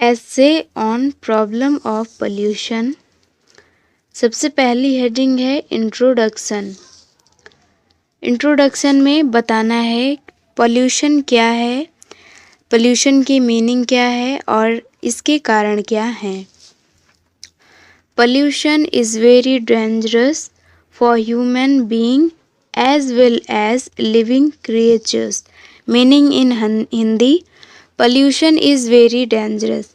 ऐसे on problem of pollution. सबसे पहली हेडिंग है इंट्रोडक्शन। इंट्रोडक्शन में बताना है पोल्यूशन क्या है, पोल्यूशन की मीनिंग क्या है और इसके कारण क्या हैं। Pollution is very dangerous for human being as well as living creatures. Meaning in Hindi, pollution is very dangerous,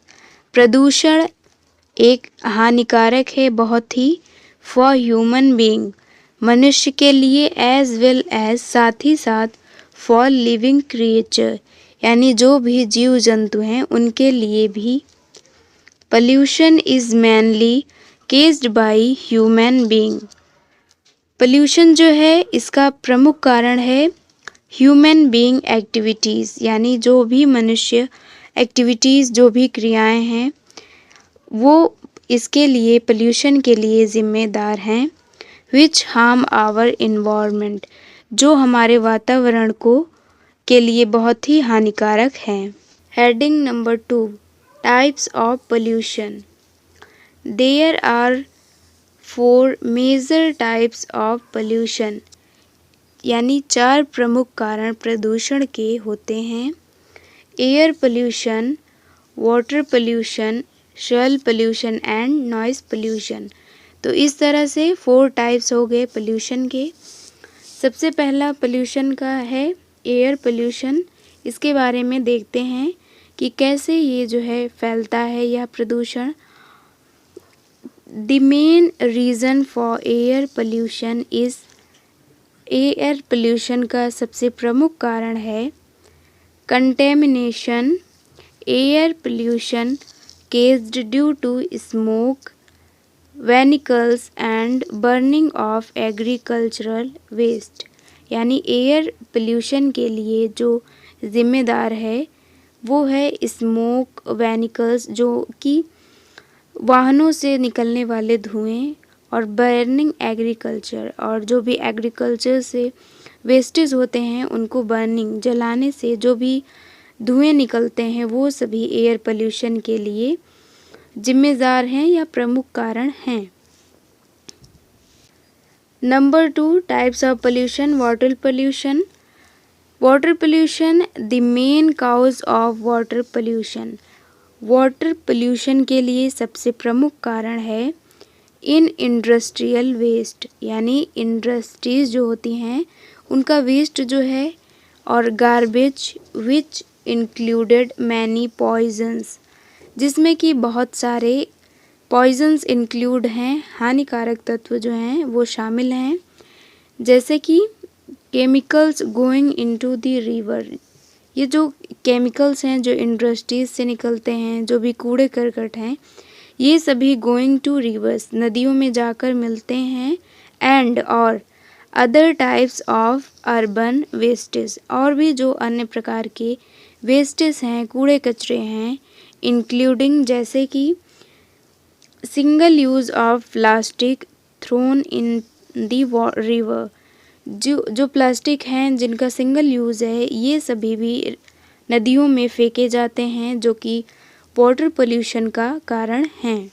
प्रदूषण एक हानिकारक है बहुत ही, फॉर ह्यूमन बीइंग मनुष्य के लिए, एज वेल एज साथ ही साथ, फॉर लिविंग क्रिएचर यानी जो भी जीव जंतु हैं उनके लिए भी। Pollution is mainly केस्ड by human being. Pollution जो है इसका प्रमुख कारण है ह्यूमन बीइंग एक्टिविटीज़, यानी जो भी मनुष्य एक्टिविटीज़, जो भी क्रियाएं हैं वो इसके लिए, पोल्यूशन के लिए जिम्मेदार हैं। विच हार्म आवर इन्वायरमेंट, जो हमारे वातावरण को के लिए बहुत ही हानिकारक हैं। Heading number 2, types of pollution. There are 4 major types of pollution, यानी 4 प्रमुख कारण प्रदूषण के होते हैं। Air pollution, water pollution, soil pollution and noise pollution. तो इस तरह से 4 टाइप्स हो गए पोल्यूशन के। सबसे पहला पोल्यूशन का है एयर पोल्यूशन। इसके बारे में देखते हैं कि कैसे ये जो है फैलता है यह प्रदूषण। The main reason for air pollution is, air pollution का सबसे प्रमुख कारण है contamination. Air pollution caused due to smoke, vehicles and burning of agricultural waste, यानी एयर पोल्यूशन के लिए जो जिम्मेदार है वो है स्मोक, व्हीकल्स जो कि वाहनों से निकलने वाले धुएं, और बर्निंग एग्रीकल्चर, और जो भी एग्रीकल्चर से वेस्टेज होते हैं उनको बर्निंग, जलाने से जो भी धुएं निकलते हैं वो सभी एयर पोल्यूशन के लिए जिम्मेदार हैं या प्रमुख कारण हैं। Number 2, types of pollution, water pollution. Water pollution, the main cause of water pollution. Water pollution के लिए सबसे प्रमुख कारण है इन इंडस्ट्रियल वेस्ट, यानी इंडस्ट्रीज जो होती हैं उनका वेस्ट जो है, और garbage which included many poisons, जिसमें कि बहुत सारे पॉइजन्स इंक्लूड हैं, हानिकारक तत्व जो हैं वो शामिल हैं, जैसे कि chemicals going into the river. ये जो केमिकल्स हैं जो इंडस्ट्रीज से निकलते हैं, जो भी कूड़े करकट हैं, ये सभी गोइंग टू रिवर्स, नदियों में जाकर मिलते हैं। एंड और other types of urban wastage, और भी जो अन्य प्रकार के वेस्टेज हैं, कूड़े कचरे हैं, इंक्लूडिंग जैसे कि single use of plastic thrown in the river, जो प्लास्टिक हैं जिनका सिंगल यूज़ है ये सभी भी नदियों में फेंके जाते हैं, जो कि वाटर पोल्यूशन का कारण हैं।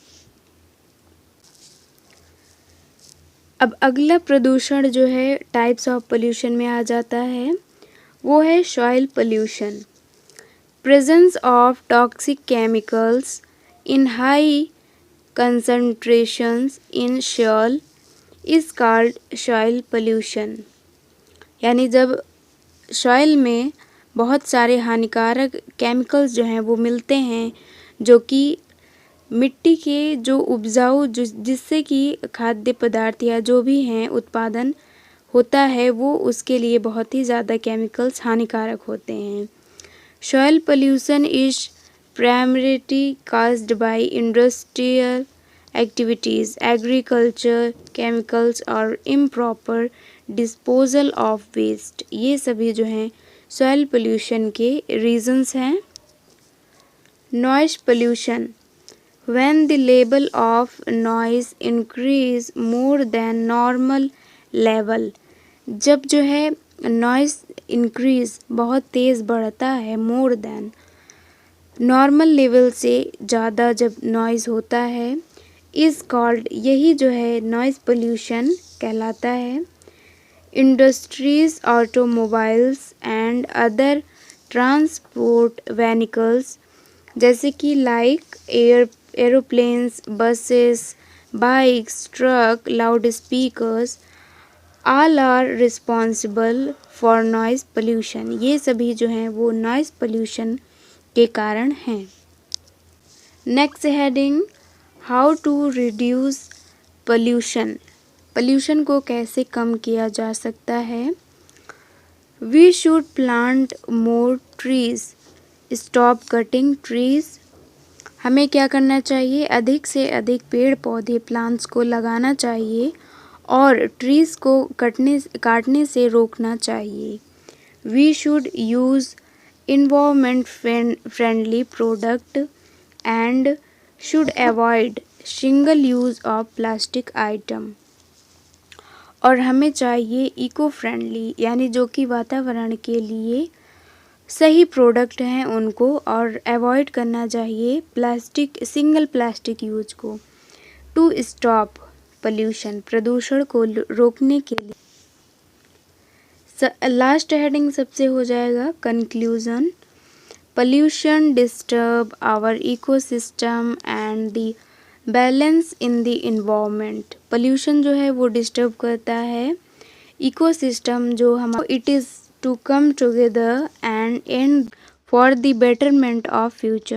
अब अगला प्रदूषण जो है टाइप्स ऑफ पोल्यूशन में आ जाता है वो है soil pollution. Presence of toxic chemicals in high concentrations in soil is called soil pollution, यानी जब सॉइल में बहुत सारे हानिकारक केमिकल्स जो हैं वो मिलते हैं, जो कि मिट्टी के जो उपजाऊ जिससे कि खाद्य पदार्थ या जो भी हैं उत्पादन होता है वो उसके लिए बहुत ही ज़्यादा केमिकल्स हानिकारक होते हैं। Soil pollution is primarily caused by industrial activities, agriculture, chemicals और improper disposal of waste। ये सभी जो हैं soil pollution के reasons हैं। Noise pollution, when the level of noise increase more than normal level, जब जो है noise increase बहुत तेज़ बढ़ता है more than नॉर्मल लेवल से ज़्यादा जब नॉइज़ होता है इज़ कॉल्ड, यही जो है नॉइज़ पोल्यूशन कहलाता है। Industries, automobiles and other transport vehicles जैसे कि like aeroplanes, buses, bikes, truck, loud speakers all are responsible for noise pollution. ये सभी जो हैं वो नॉइज़ पोल्यूशन के कारण हैं। Next heading, how to reduce pollution. Pollution को कैसे कम किया जा सकता है। We should plant more trees, stop cutting trees. हमें क्या करना चाहिए, अधिक से अधिक पेड़ पौधे प्लांट्स को लगाना चाहिए और ट्रीज को काटने से रोकना चाहिए। We should use environment friendly product and should avoid single use of plastic item। और हमें चाहिए इको फ्रेंडली यानी जो कि वातावरण के लिए सही प्रोडक्ट हैं उनको, और अवॉइड करना चाहिए सिंगल प्लास्टिक यूज को। टू स्टॉप पोल्यूशन, प्रदूषण को रोकने के लिए। लास्ट हेडिंग सबसे हो जाएगा conclusion. Pollution disturb our ecosystem and the balance in the environment. Pollution जो है वो डिस्टर्ब करता है इकोसिस्टम जो हम, it is to come together and for the betterment of future.